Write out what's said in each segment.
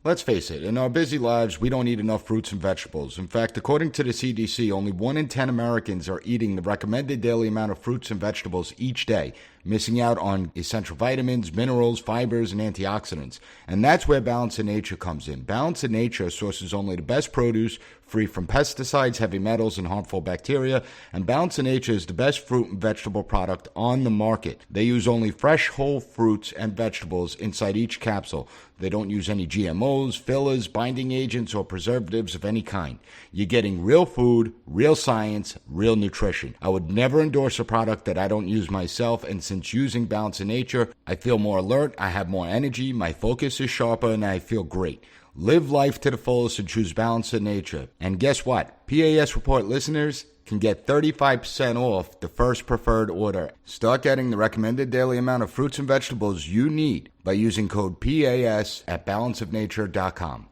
Let's face it, in our busy lives, we don't eat enough fruits and vegetables. In fact, according to the CDC, only 1 in 10 Americans are eating the recommended daily amount of fruits and vegetables each day, missing out on essential vitamins, minerals, fibers, and antioxidants. And that's where Balance in Nature comes in. Balance in Nature sources only the best produce, free from pesticides, heavy metals, and harmful bacteria. And Balance in Nature is the best fruit and vegetable product on the market. They use only fresh, whole fruits and vegetables inside each capsule. They don't use any GMOs, fillers, binding agents, or preservatives of any kind. You're getting real food, real science, real nutrition. I would never endorse a product that I don't use myself, and since using Balance in Nature, I feel more alert, I have more energy, my focus is sharper, and I feel great. Live life to the fullest and choose Balance in Nature. And guess what? P.A.S. Report listeners can get 35% off the first preferred order. Start getting the recommended daily amount of fruits and vegetables you need by using code PAS at balanceofnature.com.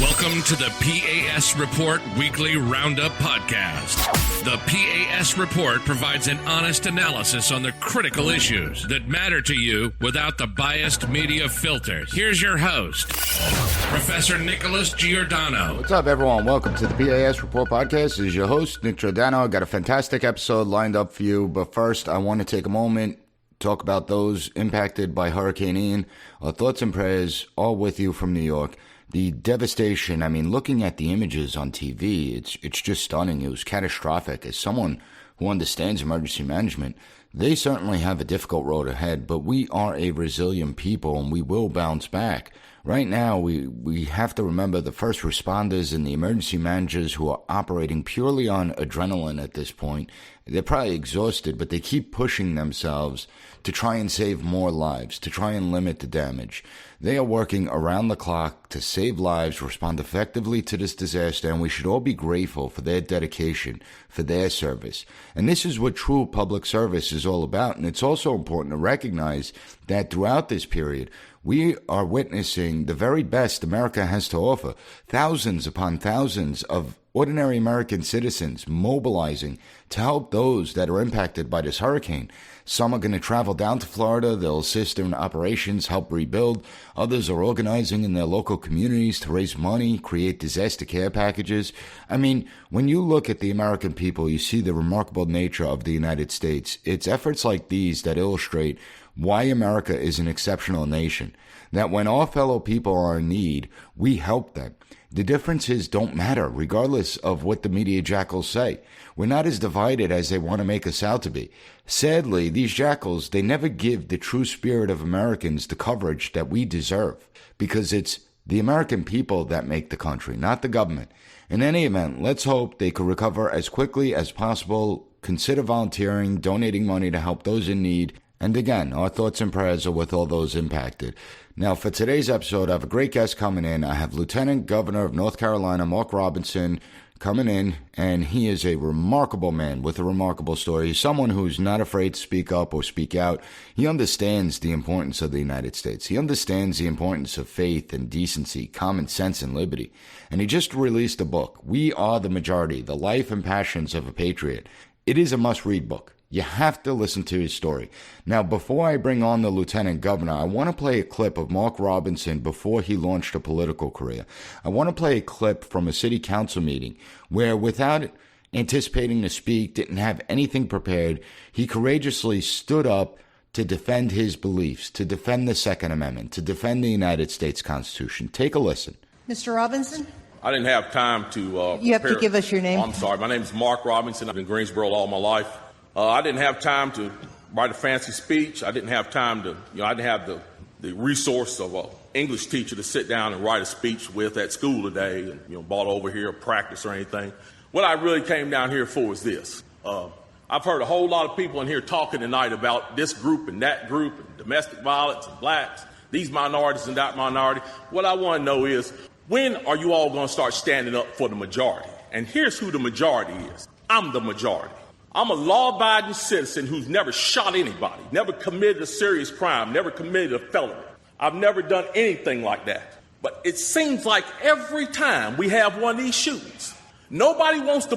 Welcome to the P.A.S. Report Weekly Roundup Podcast. The P.A.S. Report provides an honest analysis on the critical issues that matter to you without the biased media filters. Here's your host, Professor Nicholas Giordano. What's up, everyone? Welcome to the P.A.S. Report Podcast. This is your host, Nick Giordano. I got a fantastic episode lined up for you, but first, I want to take a moment talk about those impacted by Hurricane Ian. Our thoughts and prayers are with you from New York. The devastation, I mean, looking at the images on TV, it's just stunning. It was catastrophic. As someone who understands emergency management, they certainly have a difficult road ahead, but we are a resilient people and we will bounce back. Right now, we have to remember the first responders and the emergency managers who are operating purely on adrenaline at this point. They're probably exhausted, but they keep pushing themselves to try and save more lives, to try and limit the damage. They are working around the clock to save lives, respond effectively to this disaster, and we should all be grateful for their dedication, for their service. And this is what true public service is all about. And it's also important to recognize that throughout this period, we are witnessing the very best America has to offer. Thousands upon thousands of ordinary American citizens mobilizing to help those that are impacted by this hurricane. Some are going to travel down to Florida. They'll assist in operations, help rebuild. Others are organizing in their local communities to raise money, create disaster care packages. I mean, when you look at the American people, you see the remarkable nature of the United States. It's efforts like these that illustrate why America is an exceptional nation. That when our fellow people are in need, we help them. The differences don't matter, regardless of what the media jackals say. We're not as divided as they want to make us out to be. Sadly, these jackals, they never give the true spirit of Americans the coverage that we deserve, because it's the American people that make the country, not the government. In any event, let's hope they could recover as quickly as possible. Consider volunteering, donating money to help those in need. And again, our thoughts and prayers are with all those impacted. Now, for today's episode, I have a great guest coming in. I have Lieutenant Governor of North Carolina, Mark Robinson, coming in, and he is a remarkable man with a remarkable story. He's someone who's not afraid to speak up or speak out. He understands the importance of the United States. He understands the importance of faith and decency, common sense and liberty. And he just released a book, We Are the Majority, The Life and Passions of a Patriot. It is a must-read book. You have to listen to his story. Now, before I bring on the Lieutenant Governor, I want to play a clip of Mark Robinson before he launched a political career. I want to play a clip from a city council meeting where, without anticipating to speak, didn't have anything prepared, he courageously stood up to defend his beliefs, to defend the Second Amendment, to defend the United States Constitution. Take a listen. Mr. Robinson? I didn't have time to You have to give us your name. Oh, I'm sorry. My name is Mark Robinson. I've been in Greensboro all my life. I didn't have time to write a fancy speech. I didn't have time to, I didn't have the resource of an English teacher to sit down and write a speech with at school today and, brought over here, practice or anything. What I really came down here for is this. I've heard a whole lot of people in here talking tonight about this group and that group and domestic violence and blacks, these minorities and that minority. What I want to know is, when are you all going to start standing up for the majority? And here's who the majority is. I'm the majority. I'm a law-abiding citizen who's never shot anybody, never committed a serious crime, never committed a felony. I've never done anything like that. But it seems like every time we have one of these shootings, nobody wants to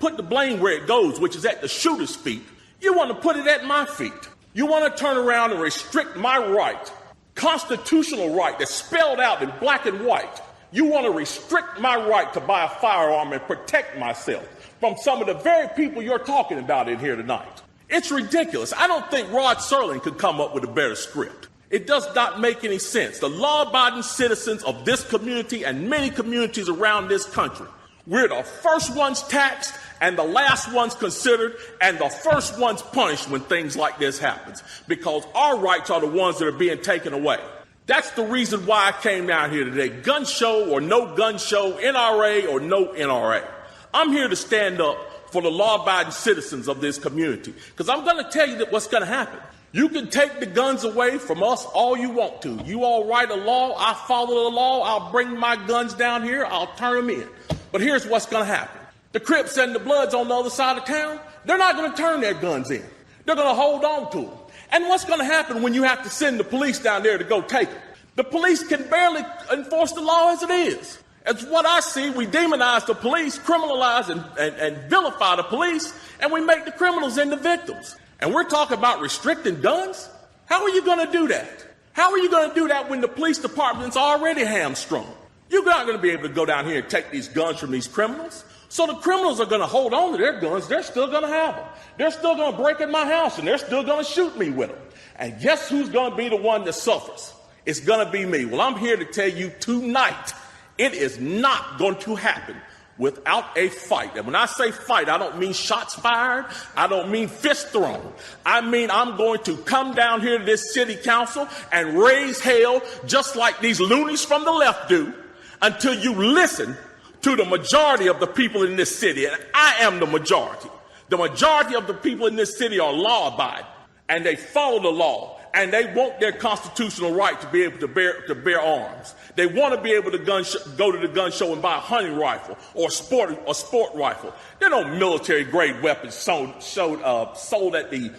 put the blame where it goes, which is at the shooter's feet. You want to put it at my feet. You want to turn around and restrict my right constitutional right that's spelled out in black and white. You want to restrict my right to buy a firearm and protect myself from some of the very people you're talking about in here tonight. It's ridiculous. I don't think Rod Serling could come up with a better script. It does not make any sense. The law-abiding citizens of this community and many communities around this country, we're the first ones taxed and the last ones considered and the first ones punished when things like this happens, because our rights are the ones that are being taken away. That's the reason why I came down here today. Gun show or no gun show, NRA or no NRA. I'm here to stand up for the law-abiding citizens of this community, because I'm going to tell you that what's going to happen. You can take the guns away from us all you want to. You all write a law, I follow the law, I'll bring my guns down here, I'll turn them in. But here's what's going to happen. The Crips and the Bloods on the other side of town, they're not going to turn their guns in. They're going to hold on to them. And what's going to happen when you have to send the police down there to go take them? The police can barely enforce the law as it is. As what I see, we demonize the police, criminalize and vilify the police, and we make the criminals into victims. And we're talking about restricting guns? How are you going to do that? How are you going to do that when the police department's already hamstrung? You're not going to be able to go down here and take these guns from these criminals. So the criminals are going to hold on to their guns. They're still going to have them. They're still going to break in my house, and they're still going to shoot me with them. And guess who's going to be the one that suffers? It's going to be me. Well, I'm here to tell you tonight, it is not going to happen without a fight. And when I say fight, I don't mean shots fired. I don't mean fist thrown. I mean, I'm going to come down here to this city council and raise hell just like these loonies from the left do until you listen to the majority of the people in this city. And I am the majority. The majority of the people in this city are law-abiding, and they follow the law, and they want their constitutional right to be able to bear arms. They want to be able to go to the gun show and buy a hunting rifle or a sport rifle. There are no military-grade weapons sold at the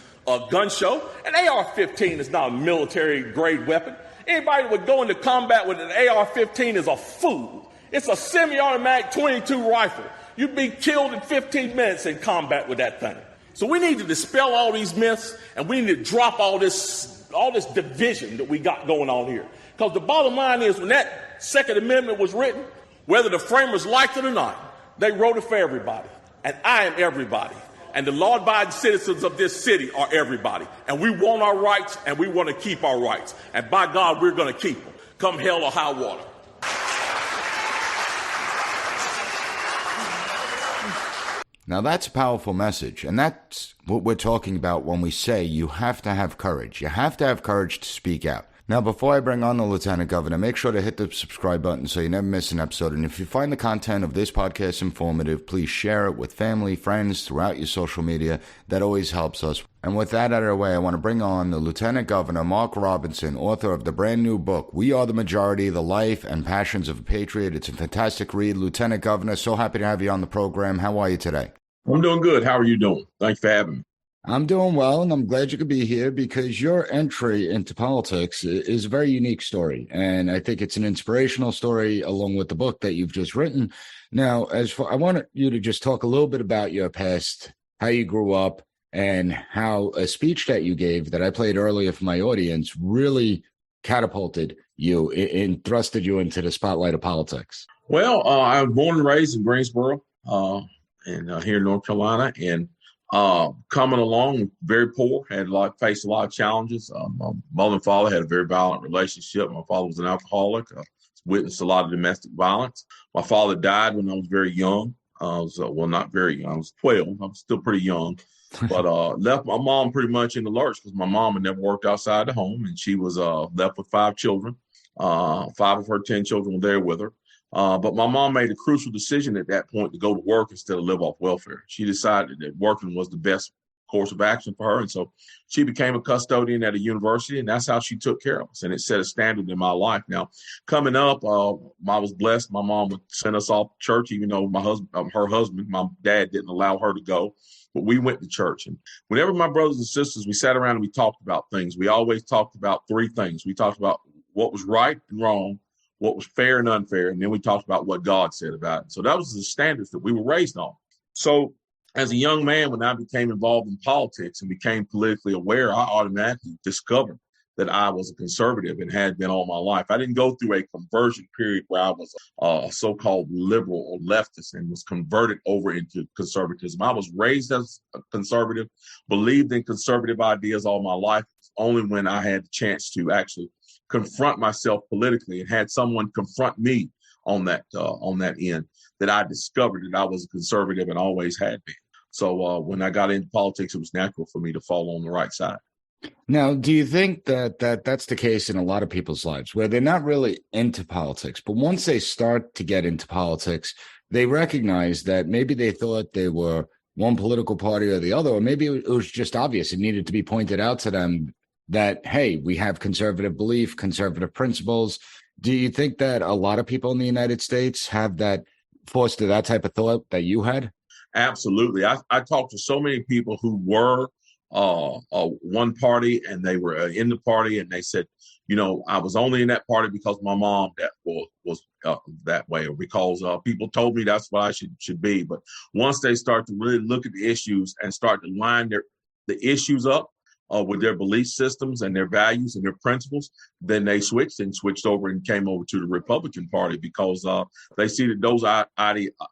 gun show. An AR-15 is not a military-grade weapon. Anybody that would go into combat with an AR-15 is a fool. It's a semi-automatic .22 rifle. You'd be killed in 15 minutes in combat with that thing. So we need to dispel all these myths, and we need to drop all this division that we got going on here. Because the bottom line is, when that Second Amendment was written, whether the framers liked it or not, they wrote it for everybody. And I am everybody. And the law-abiding citizens of this city are everybody. And we want our rights, and we want to keep our rights. And by God, we're going to keep them, come hell or high water. Now, that's a powerful message, and that's what we're talking about when we say you have to have courage. You have to have courage to speak out. Now, before I bring on the Lieutenant Governor, make sure to hit the subscribe button so you never miss an episode. And if you find the content of this podcast informative, please share it with family, friends, throughout your social media. That always helps us. And with that out of the way, I want to bring on the Lieutenant Governor, Mark Robinson, author of the brand new book, We Are the Majority, The Life and Passions of a Patriot. It's a fantastic read. Lieutenant Governor, so happy to have you on the program. How are you today? I'm doing good. How are you doing? Thanks for having me. I'm doing well, and I'm glad you could be here because your entry into politics is a very unique story. And I think it's an inspirational story along with the book that you've just written. Now, I want you to just talk a little bit about your past, how you grew up, and how a speech that you gave that I played earlier for my audience really catapulted you and thrusted you into the spotlight of politics. Well, I was born and raised in Greensboro, and here in North Carolina, and coming along very poor, faced a lot of challenges. My mother and father had a very violent relationship. My father was an alcoholic, witnessed a lot of domestic violence. My father died when I was very young. Not very young. I was 12. I was still pretty young, but left my mom pretty much in the lurch because my mom had never worked outside the home, and she was left with 5 children. 5 of her 10 children were there with her. But my mom made a crucial decision at that point to go to work instead of live off welfare. She decided that working was the best course of action for her. And so she became a custodian at a university, and that's how she took care of us. And it set a standard in my life. Now, coming up, I was blessed. My mom would send us off to church, even though her husband, my dad, didn't allow her to go. But we went to church. And whenever my brothers and sisters, we sat around and we talked about things. We always talked about 3 things. We talked about what was right and wrong, what was fair and unfair, and then we talked about what God said about it. So that was the standards that we were raised on. So as a young man, when I became involved in politics and became politically aware, I automatically discovered that I was a conservative and had been all my life. I didn't go through a conversion period where I was a so-called liberal or leftist and was converted over into conservatism. I was raised as a conservative, believed in conservative ideas all my life. Only when I had the chance to actually confront myself politically and had someone confront me on that end that I discovered that I was a conservative and always had been. So when I got into politics, it was natural for me to fall on the right side. Now, do you think that that's the case in a lot of people's lives where they're not really into politics, but once they start to get into politics, they recognize that maybe they thought they were one political party or the other, or maybe it was just obvious. It needed to be pointed out to them that, hey, we have conservative belief, conservative principles. Do you think that a lot of people in the United States have that fostered that type of thought that you had? Absolutely. I talked to so many people who were one party and they were in the party, and they said, I was only in that party because my mom was that way, or because people told me that's what I should be. But once they start to really look at the issues and start to line the issues up with their belief systems and their values and their principles, then they switched over and came over to the Republican Party because they see that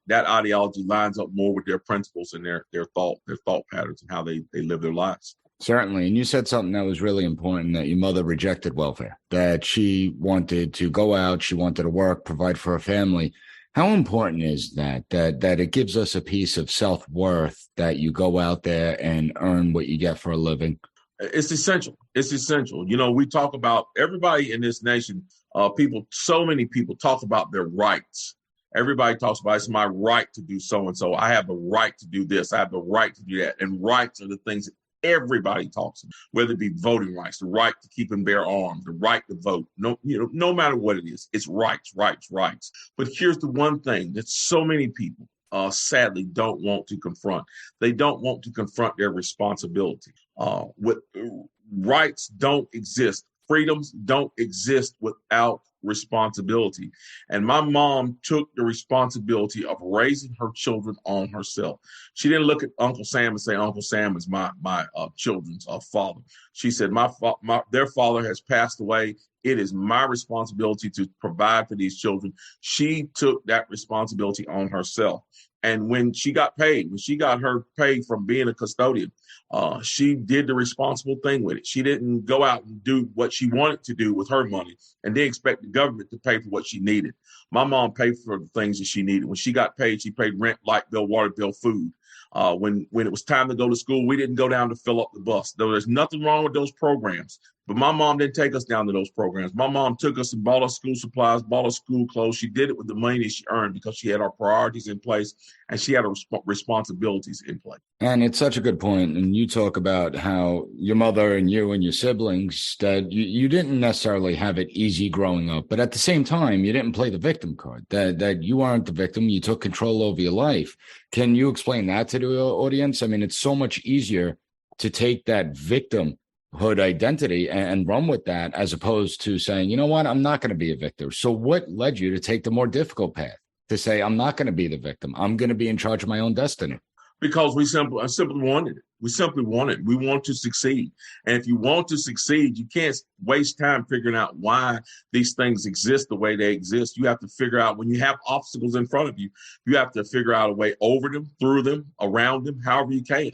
that ideology lines up more with their principles and their thought patterns and how they live their lives. Certainly. And you said something that was really important, that your mother rejected welfare, that she wanted to go out, she wanted to work, provide for her family. How important is that it gives us a piece of self-worth that you go out there and earn what you get for a living? It's essential. It's essential. We talk about, everybody in this nation, so many people talk about their rights. Everybody talks about, it's my right to do so-and-so. I have the right to do this. I have the right to do that. And rights are the things that everybody talks about, whether it be voting rights, the right to keep and bear arms, the right to vote. No matter what it is, it's rights. But here's the one thing that so many people sadly don't want to confront. They don't want to confront their responsibility. Rights don't exist. Freedoms don't exist without responsibility. And my mom took the responsibility of raising her children on herself. She didn't look at Uncle Sam and say, Uncle Sam is my children's father. She said, their father has passed away. It is my responsibility to provide for these children. She took that responsibility on herself. And when she got her pay from being a custodian, she did the responsible thing with it. She didn't go out and do what she wanted to do with her money and then expect the government to pay for what she needed. My mom paid for the things that she needed. When she got paid, she paid rent, light bill, water bill, food. When it was time to go to school, we didn't go down to fill up the bus. There's nothing wrong with those programs. But my mom didn't take us down to those programs. My mom took us and bought us school supplies, bought us school clothes. She did it with the money that she earned because she had our priorities in place and she had her responsibilities in place. And it's such a good point. And you talk about how your mother and you and your siblings, that you didn't necessarily have it easy growing up, but at the same time, you didn't play the victim card, that you aren't the victim. You took control over your life. Can you explain that to the audience? I mean, it's so much easier to take that victimhood identity and run with that, as opposed to saying, you know what, I'm not going to be a victim. So what led you to take the more difficult path to say, I'm not going to be the victim. I'm going to be in charge of my own destiny? Because I simply wanted it. We want to succeed. And if you want to succeed, you can't waste time figuring out why these things exist the way they exist. You have to figure out, when you have obstacles in front of you, you have to figure out a way over them, through them, around them, however you can.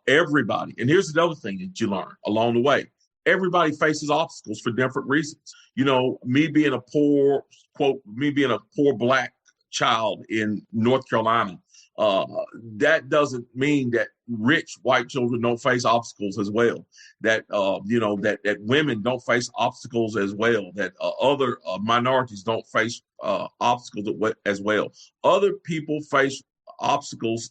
Everybody, and here's another thing that you learn along the way. Everybody faces obstacles for different reasons. Me being a poor Black child in North Carolina, that doesn't mean that rich white children don't face obstacles as well. That that women don't face obstacles as well. That other minorities don't face obstacles as well. Other people face obstacles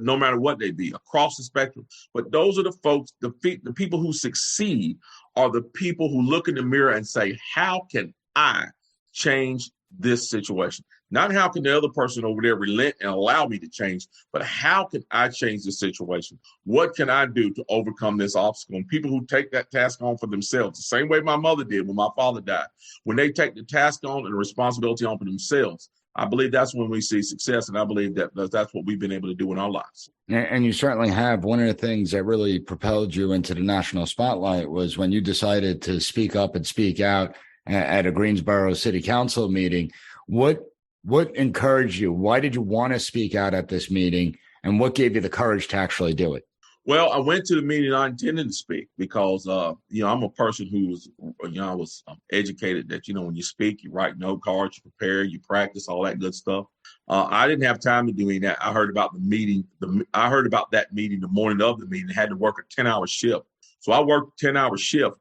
no matter what they be, across the spectrum. But those are the folks, the people who succeed are the people who look in the mirror and say, how can I change this situation. Not how can the other person over there relent and allow me to change, but how can I change the situation? What can I do to overcome this obstacle? And people who take that task on for themselves, the same way my mother did when my father died, when they take the task on and the responsibility on for themselves, I believe that's when we see success. And I believe that that's what we've been able to do in our lives. And you certainly have. One of the things that really propelled you into the national spotlight was when you decided to speak up and speak out at a Greensboro City Council meeting. What encouraged you? Why did you want to speak out at this meeting? And what gave you the courage to actually do it? Well, I went to the meeting not intending to speak because, I'm a person who was, I was educated that, when you speak, you write note cards, you prepare, you practice, all that good stuff. I didn't have time to do any of that. I heard about the meeting. I heard about that meeting the morning of the meeting. I had to work a 10-hour shift. So I worked a 10-hour shift.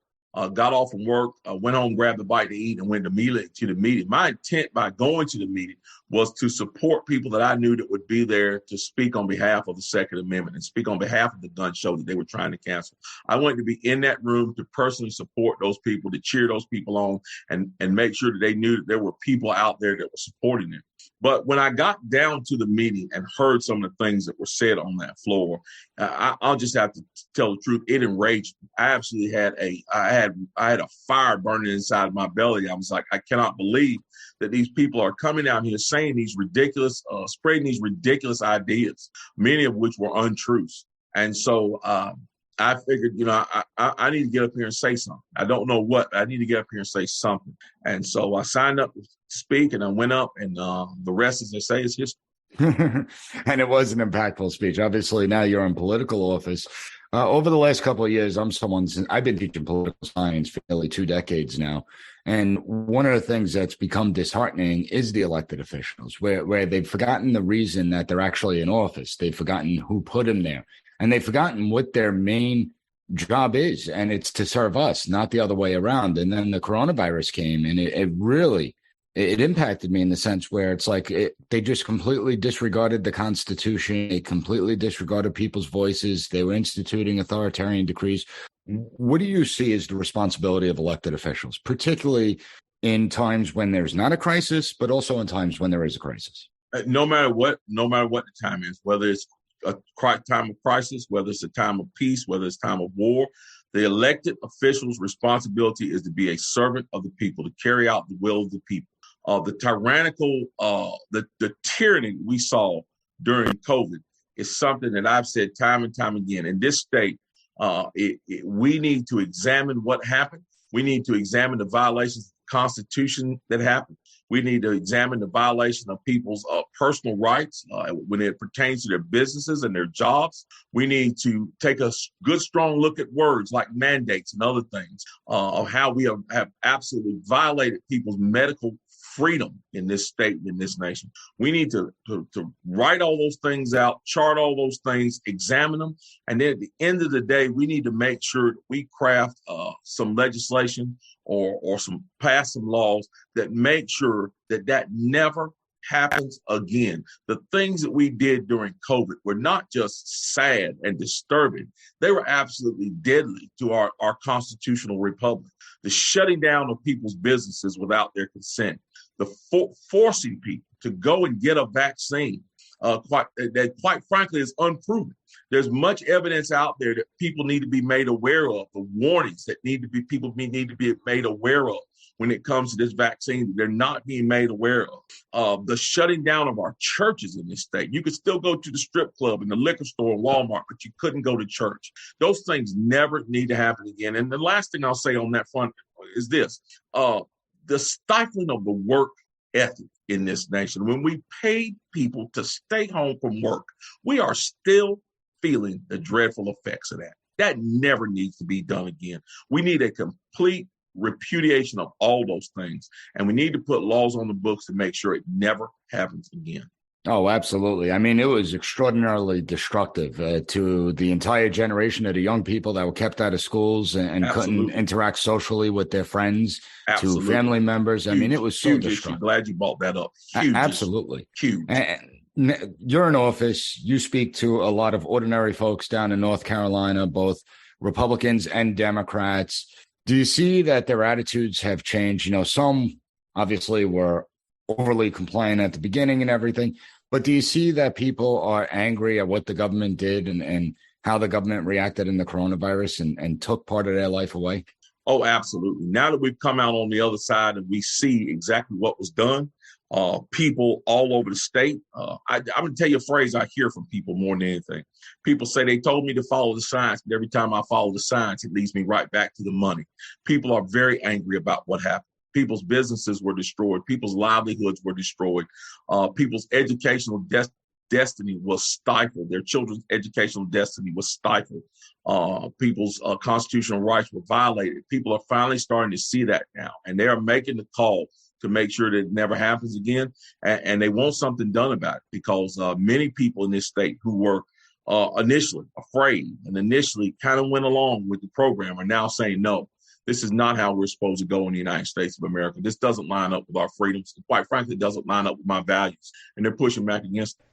Got off from work, went home, grabbed a bite to eat, and went immediately to the meeting. My intent by going to the meeting was to support people that I knew that would be there to speak on behalf of the Second Amendment and speak on behalf of the gun show that they were trying to cancel. I wanted to be in that room to personally support those people, to cheer those people on, and make sure that they knew that there were people out there that were supporting them. But when I got down to the meeting and heard some of the things that were said on that floor, I'll just have to tell the truth. It enraged me. I absolutely had I had a fire burning inside my belly. I was like, I cannot believe that these people are coming out here saying these ridiculous, spreading these ridiculous ideas, many of which were untruths. And so I figured, I need to get up here and say something. I don't know what, but I need to get up here and say something. And so I signed up to speak, and I went up, and the rest, as they say, is history. And it was an impactful speech. Obviously, now you're in political office. Over the last couple of years, I've been teaching political science for nearly 2 decades now. And one of the things that's become disheartening is the elected officials, where they've forgotten the reason that they're actually in office. They've forgotten who put them there. And they've forgotten what their main job is. And it's to serve us, not the other way around. And then the coronavirus came, and it really impacted me in the sense where it's like they just completely disregarded the Constitution. They completely disregarded people's voices. They were instituting authoritarian decrees. What do you see as the responsibility of elected officials, particularly in times when there's not a crisis, but also in times when there is a crisis? No matter what the time is, whether it's a time of crisis, whether it's a time of peace, whether it's time of war, the elected officials' responsibility is to be a servant of the people, to carry out the will of the people. The tyrannical, the tyranny we saw during COVID is something that I've said time and time again. In this state, we need to examine what happened. We need to examine the violations of the Constitution that happened. We need to examine the violation of people's personal rights when it pertains to their businesses and their jobs. We need to take a good, strong look at words like mandates and other things of how we have absolutely violated people's medical freedom in this state and in this nation. We need to write all those things out, chart all those things, examine them. And then at the end of the day, we need to make sure that we craft some legislation or pass some laws that make sure that never happens again. The things that we did during COVID were not just sad and disturbing. They were absolutely deadly to our constitutional republic. The shutting down of people's businesses without their consent, the forcing people to go and get a vaccine, quite frankly is unproven. There's much evidence out there that people need to be made aware of, the warnings that people need to be made aware of when it comes to this vaccine. They're not being made aware of. The shutting down of our churches in this state. You could still go to the strip club and the liquor store and Walmart, but you couldn't go to church. Those things never need to happen again. And the last thing I'll say on that front is this. The stifling of the work ethic in this nation. When we pay people to stay home from work, we are still feeling the dreadful effects of that. That never needs to be done again. We need a complete repudiation of all those things. And we need to put laws on the books to make sure it never happens again. Oh, absolutely. I mean, it was extraordinarily destructive to the entire generation of the young people that were kept out of schools and couldn't interact socially with their friends, to family members. Huge, I mean, it was so destructive. Glad you brought that up. Huge. Absolutely. Huge. And you're in office. You speak to a lot of ordinary folks down in North Carolina, both Republicans and Democrats. Do you see that their attitudes have changed? Some obviously were overly compliant at the beginning and everything. But do you see that people are angry at what the government did and how the government reacted in the coronavirus and took part of their life away? Oh, absolutely. Now that we've come out on the other side and we see exactly what was done, people all over the state, I'm going to tell you a phrase I hear from people more than anything. People say they told me to follow the science, but every time I follow the science, it leads me right back to the money. People are very angry about what happened. People's businesses were destroyed. People's livelihoods were destroyed. People's educational destiny was stifled. Their children's educational destiny was stifled. People's constitutional rights were violated. People are finally starting to see that now, and they are making the call to make sure that it never happens again. And they want something done about it because many people in this state who were initially afraid and initially kind of went along with the program are now saying, no, this is not how we're supposed to go in the United States of America. This doesn't line up with our freedoms. Quite frankly, it doesn't line up with my values. And they're pushing back against it.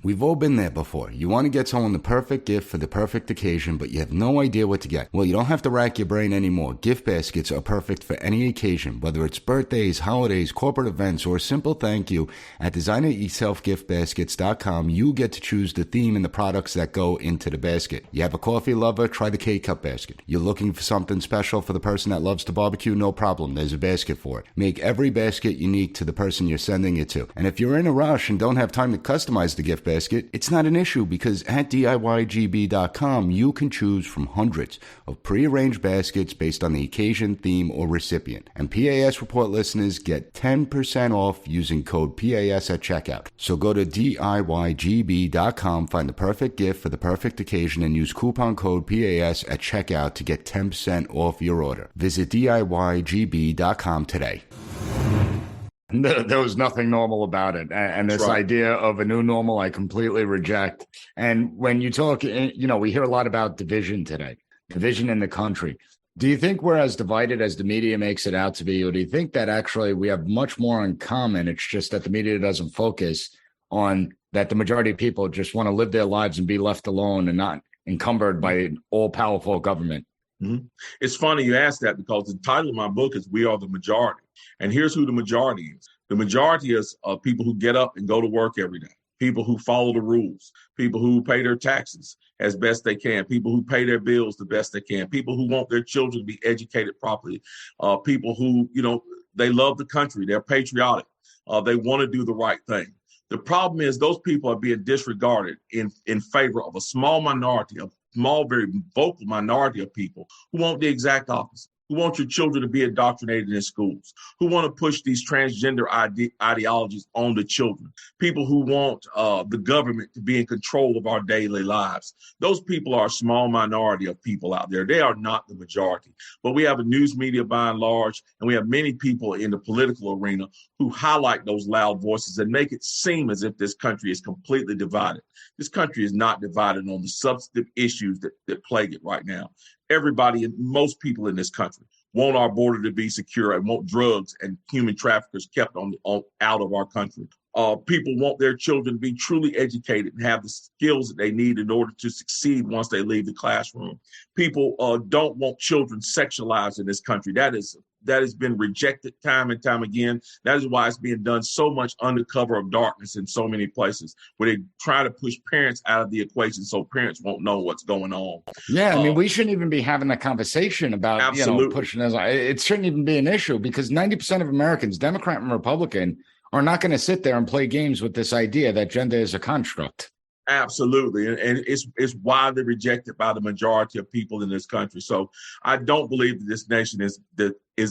We've all been there before. You want to get someone the perfect gift for the perfect occasion, but you have no idea what to get. Well, you don't have to rack your brain anymore. Gift baskets are perfect for any occasion, whether it's birthdays, holidays, corporate events, or a simple thank you. At designeryourselfgiftbaskets.com, you get to choose the theme and the products that go into the basket. You have a coffee lover? Try the K-Cup basket. You're looking for something special for the person that loves to barbecue? No problem. There's a basket for it. Make every basket unique to the person you're sending it to. And if you're in a rush and don't have time to customize the gift basket, it's not an issue because at DIYGB.com, you can choose from hundreds of pre-arranged baskets based on the occasion, theme, or recipient. And PAS Report listeners get 10% off using code PAS at checkout. So go to DIYGB.com, find the perfect gift for the perfect occasion, and use coupon code PAS at checkout to get 10% off your order. Visit DIYGB.com today. There was nothing normal about it. And this idea of a new normal, I completely reject. And when you talk, we hear a lot about division today, division in the country. Do you think we're as divided as the media makes it out to be? Or do you think that actually we have much more in common? It's just that the media doesn't focus on that the majority of people just want to live their lives and be left alone and not encumbered by an all-powerful government. Mm-hmm. It's funny you ask that because the title of my book is We Are the Majority. And here's who the majority is. The majority is people who get up and go to work every day, people who follow the rules, people who pay their taxes as best they can, people who pay their bills the best they can, people who want their children to be educated properly, people who, they love the country, they're patriotic, they want to do the right thing. The problem is those people are being disregarded in favor of a small minority, a small, very vocal minority of people who want the exact opposite, who want your children to be indoctrinated in schools, who want to push these transgender ideologies on the children, people who want the government to be in control of our daily lives. Those people are a small minority of people out there. They are not the majority. But we have a news media by and large, and we have many people in the political arena who highlight those loud voices and make it seem as if this country is completely divided. This country is not divided on the substantive issues that plague it right now. Everybody and most people in this country want our border to be secure and want drugs and human traffickers kept out of our country. People want their children to be truly educated and have the skills that they need in order to succeed once they leave the classroom. People don't want children sexualized in this country. That has been rejected time and time again. That is why it's being done so much under cover of darkness in so many places, where they try to push parents out of the equation so parents won't know what's going on. Yeah, I mean, we shouldn't even be having a conversation about pushing this. It shouldn't even be an issue because 90% of Americans, Democrat and Republican, are not going to sit there and play games with this idea that gender is a construct. Absolutely. And it's widely rejected by the majority of people in this country. So I don't believe that this nation is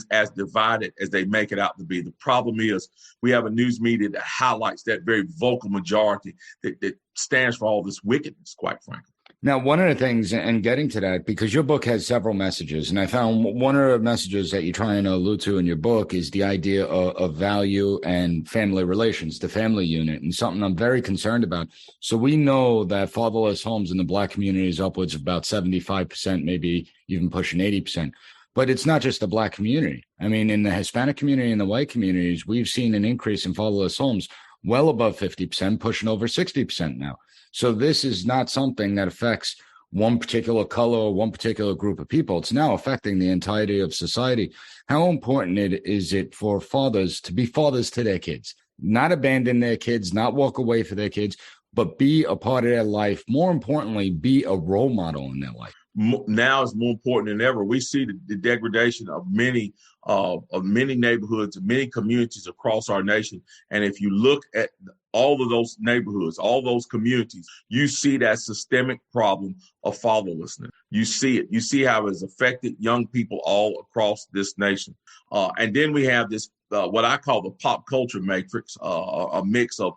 as divided as they make it out to be. The problem is we have a news media that highlights that very vocal majority that stands for all this wickedness, quite frankly. Now, one of the things, and getting to that, because your book has several messages, and I found one of the messages that you're trying to allude to in your book is the idea of value and family relations, the family unit, and something I'm very concerned about. So we know that fatherless homes in the Black community is upwards of about 75%, maybe even pushing 80%. But it's not just the Black community. I mean, in the Hispanic community and the white communities, we've seen an increase in fatherless homes well above 50%, pushing over 60% now. So this is not something that affects one particular color or one particular group of people. It's now affecting the entirety of society. How important is it for fathers to be fathers to their kids, not abandon their kids, not walk away for their kids, but be a part of their life. More importantly, be a role model in their life. Now is more important than ever. We see the degradation of many neighborhoods, many communities across our nation. And if you look at all of those neighborhoods, all those communities, you see that systemic problem of fatherlessness. You see it. You see how it's affected young people all across this nation. And then we have this, what I call the pop culture matrix, a mix of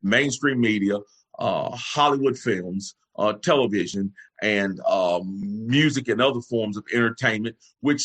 mainstream media, Hollywood films, television, and music and other forms of entertainment, which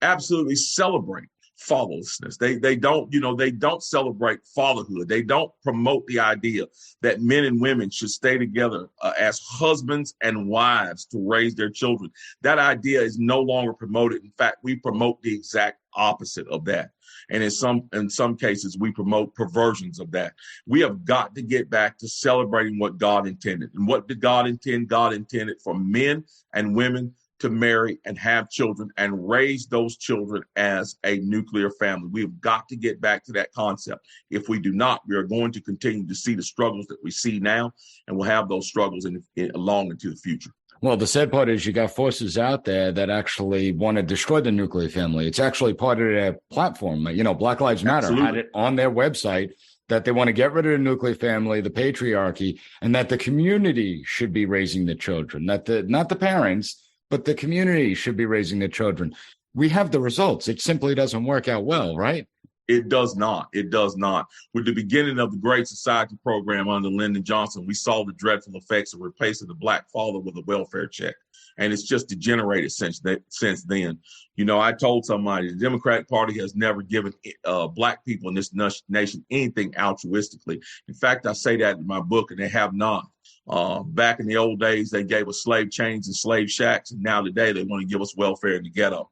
absolutely celebrate fatherlessness. They don't celebrate fatherhood. They don't promote the idea that men and women should stay together as husbands and wives to raise their children. That idea is no longer promoted. In fact, we promote the exact opposite of that. And in some cases, we promote perversions of that. We have got to get back to celebrating what God intended. And what did God intend? God intended for men and women to marry and have children and raise those children as a nuclear family. We've got to get back to that concept. If we do not, we are going to continue to see the struggles that we see now, and we'll have those struggles long into the future. Well, the sad part is you got forces out there that actually want to destroy the nuclear family. It's actually part of their platform. Black Lives Matter Absolutely. had it on their website that they want to get rid of the nuclear family, the patriarchy, and that the community should be raising the children, not the parents, but the community should be raising the children. We have the results. It simply doesn't work out well, right? It does not. It does not. With the beginning of the Great Society program under Lyndon Johnson, we saw the dreadful effects of replacing the black father with a welfare check. And it's just degenerated since then. I told somebody the Democratic Party has never given black people in this nation anything altruistically. In fact, I say that in my book, and they have not. Back in the old days, they gave us slave chains and slave shacks. And now today they want to give us welfare in the ghetto.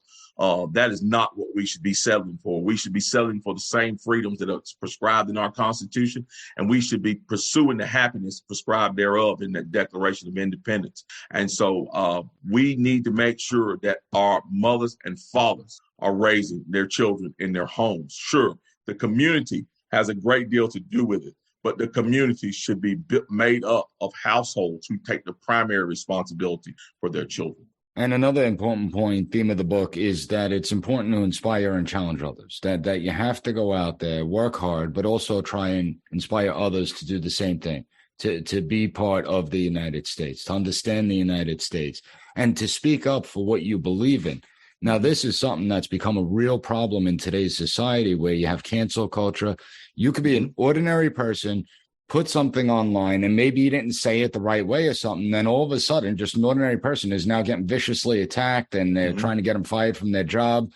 That is not what we should be settling for. We should be settling for the same freedoms that are prescribed in our Constitution, and we should be pursuing the happiness prescribed thereof in the Declaration of Independence. And so we need to make sure that our mothers and fathers are raising their children in their homes. Sure, the community has a great deal to do with it, but the community should be made up of households who take the primary responsibility for their children. And another important theme of the book is that it's important to inspire and challenge others, that you have to go out there, work hard, but also try and inspire others to do the same thing, to be part of the United States, to understand the United States, and to speak up for what you believe in. Now, this is something that's become a real problem in today's society where you have cancel culture. You could be an ordinary person, put something online, and maybe you didn't say it the right way or something, then all of a sudden just an ordinary person is now getting viciously attacked and they're trying to get them fired from their job.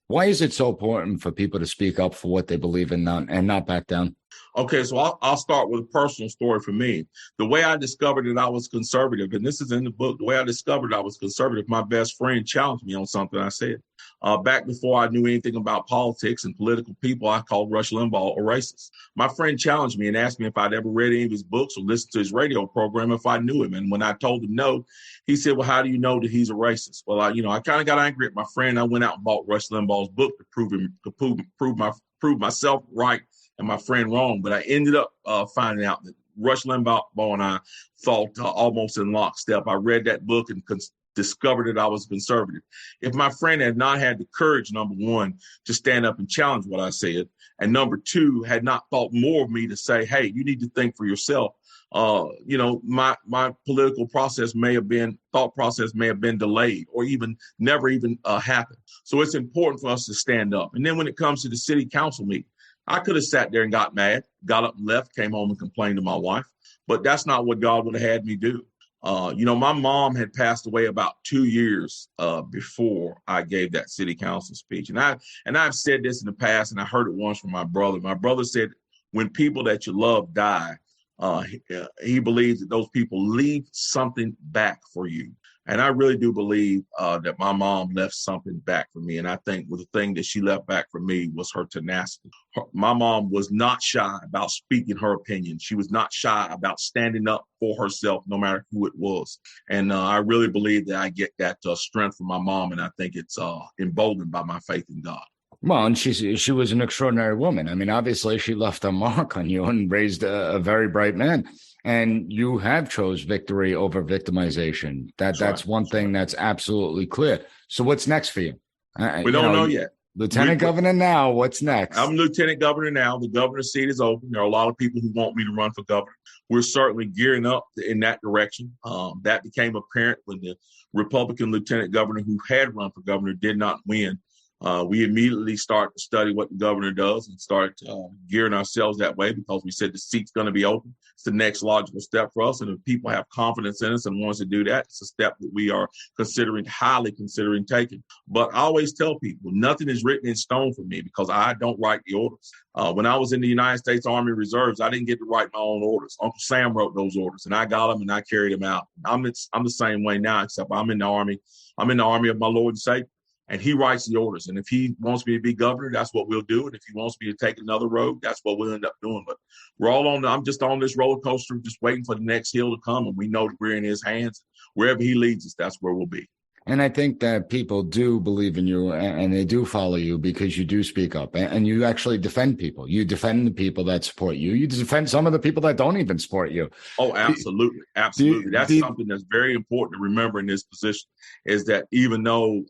Why is it so important for people to speak up for what they believe in and not back down? Okay, so I'll start with a personal story for me. The way I discovered that I was conservative, and this is in the book, the way I discovered I was conservative, my best friend challenged me on something I said. Back before I knew anything about politics and political people, I called Rush Limbaugh a racist. My friend challenged me and asked me if I'd ever read any of his books or listened to his radio program if I knew him. And when I told him no, he said, well, how do you know that he's a racist? Well, I kind of got angry at my friend. I went out and bought Rush Limbaugh's book to prove myself right and my friend wrong. But I ended up finding out that Rush Limbaugh and I thought almost in lockstep. I read that book and discovered that I was conservative. If my friend had not had the courage, number one, to stand up and challenge what I said, and number two, had not thought more of me to say, hey, you need to think for yourself. My political process thought process may have been delayed or even never happened. So it's important for us to stand up. And then when it comes to the city council meeting, I could have sat there and got mad, got up and left, came home and complained to my wife, but that's not what God would have had me do. My mom had passed away about 2 years before I gave that city council speech. And I've said this in the past, and I heard it once from my brother. My brother said, when people that you love die, he believes that those people leave something back for you. And I really do believe that my mom left something back for me. And I think the thing that she left back for me was her tenacity. My mom was not shy about speaking her opinion. She was not shy about standing up for herself, no matter who it was. And I really believe that I get that strength from my mom. And I think it's emboldened by my faith in God. Well, and she was an extraordinary woman. I mean, obviously, she left a mark on you and raised a very bright man. And you have chose victory over victimization. That's one thing that's absolutely clear. So what's next for you? We don't know yet. Lieutenant Governor now, what's next? I'm Lieutenant Governor now. The governor's seat is open. There are a lot of people who want me to run for governor. We're certainly gearing up in that direction. That became apparent when the Republican lieutenant governor who had run for governor did not win. We immediately start to study what the governor does and start gearing ourselves that way because we said the seat's going to be open. It's the next logical step for us. And if people have confidence in us and want us to do that, it's a step that we are highly considering taking. But I always tell people nothing is written in stone for me because I don't write the orders. When I was in the United States Army Reserves, I didn't get to write my own orders. Uncle Sam wrote those orders and I got them and I carried them out. I'm the same way now, except I'm in the Army. I'm in the Army of my Lord and Savior. And he writes the orders. And if he wants me to be governor, that's what we'll do. And if he wants me to take another road, that's what we'll end up doing. But I'm just on this roller coaster, just waiting for the next hill to come. And we know that we're in his hands. Wherever he leads us, that's where we'll be. And I think that people do believe in you and they do follow you because you do speak up and you actually defend people. You defend the people that support you. You defend some of the people that don't even support you. Oh, absolutely. Absolutely. That's something that's very important to remember in this position is that even though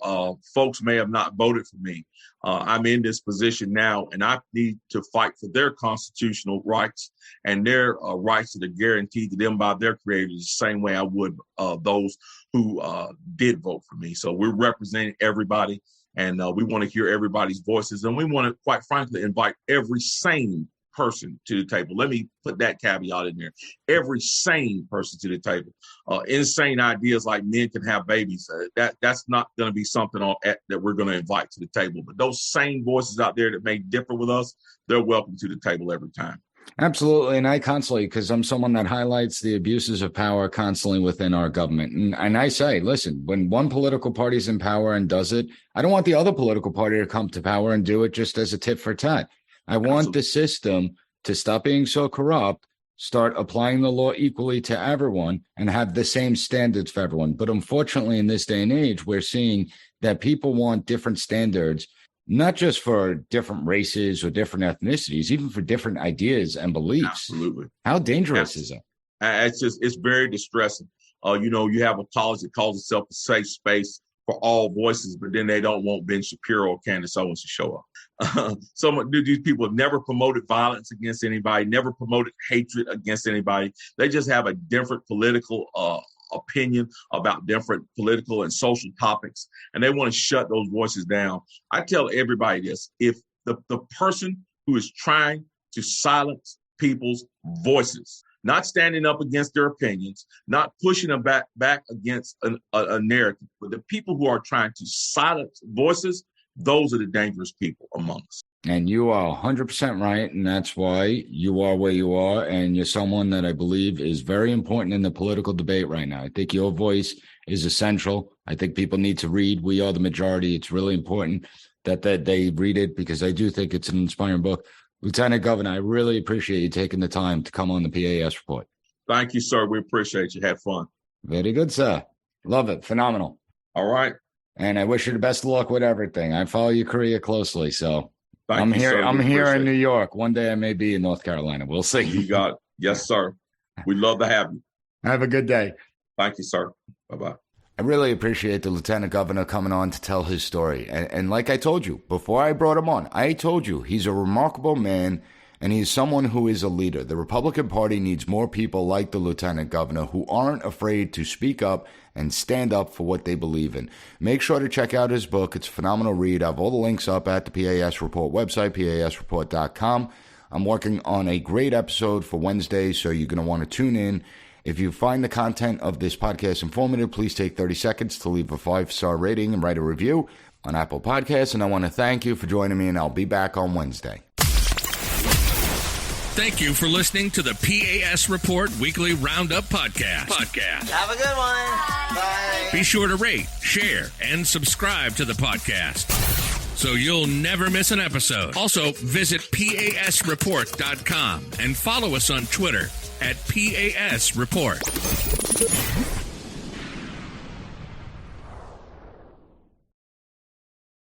folks may have not voted for me, I'm in this position now and I need to fight for their constitutional rights and their rights that are guaranteed to them by their creators the same way I would those who did vote for me. So we're representing everybody and we want to hear everybody's voices. And we want to, quite frankly, invite every sane person to the table. Let me put that caveat in there. Every sane person to the table. Insane ideas like men can have babies. That's not going to be something that we're going to invite to the table. But those sane voices out there that may differ with us, they're welcome to the table every time. Absolutely. And I constantly, because I'm someone that highlights the abuses of power constantly within our government. And I say, listen, when one political party is in power and does it, I don't want the other political party to come to power and do it just as a tit for tat. I want the system to stop being so corrupt, start applying the law equally to everyone and have the same standards for everyone. But unfortunately, in this day and age, we're seeing that people want different standards, not just for different races or different ethnicities, even for different ideas and beliefs. Absolutely. How dangerous is it? It's very distressing. You have a college that calls itself a safe space for all voices, but then they don't want Ben Shapiro or Candace Owens to show up. Some of these people have never promoted violence against anybody, never promoted hatred against anybody. They just have a different political opinion about different political and social topics, and they want to shut those voices down. I tell everybody this: if the person who is trying to silence people's voices, not standing up against their opinions, not pushing them back against a narrative, but the people who are trying to silence voices, those are the dangerous people among us. And you are 100% right. And that's why you are where you are. And you're someone that I believe is very important in the political debate right now. I think your voice is essential. I think people need to read We Are the Majority. It's really important that they read it because I do think it's an inspiring book. Lieutenant Governor, I really appreciate you taking the time to come on the PAS report. Thank you, sir. We appreciate you. Had fun. Very good, sir. Love it. Phenomenal. All right. And I wish you the best of luck with everything. I follow your career closely, so I'm here in New York. One day I may be in North Carolina. We'll see. You got it. Yes, sir. We'd love to have you. Have a good day. Thank you, sir. Bye-bye. I really appreciate the Lieutenant Governor coming on to tell his story. And like I told you, before I brought him on, I told you he's a remarkable man and he's someone who is a leader. The Republican Party needs more people like the Lieutenant Governor who aren't afraid to speak up and stand up for what they believe in. Make sure to check out his book. It's a phenomenal read. I have all the links up at the PAS Report website, pasreport.com. I'm working on a great episode for Wednesday, so you're going to want to tune in. If you find the content of this podcast informative, please take 30 seconds to leave a 5-star rating and write a review on Apple Podcasts. And I want to thank you for joining me, and I'll be back on Wednesday. Thank you for listening to the P.A.S. Report Weekly Roundup Podcast. Have a good one. Bye. Be sure to rate, share, and subscribe to the podcast so you'll never miss an episode. Also, visit PASreport.com and follow us on Twitter at PAS Report.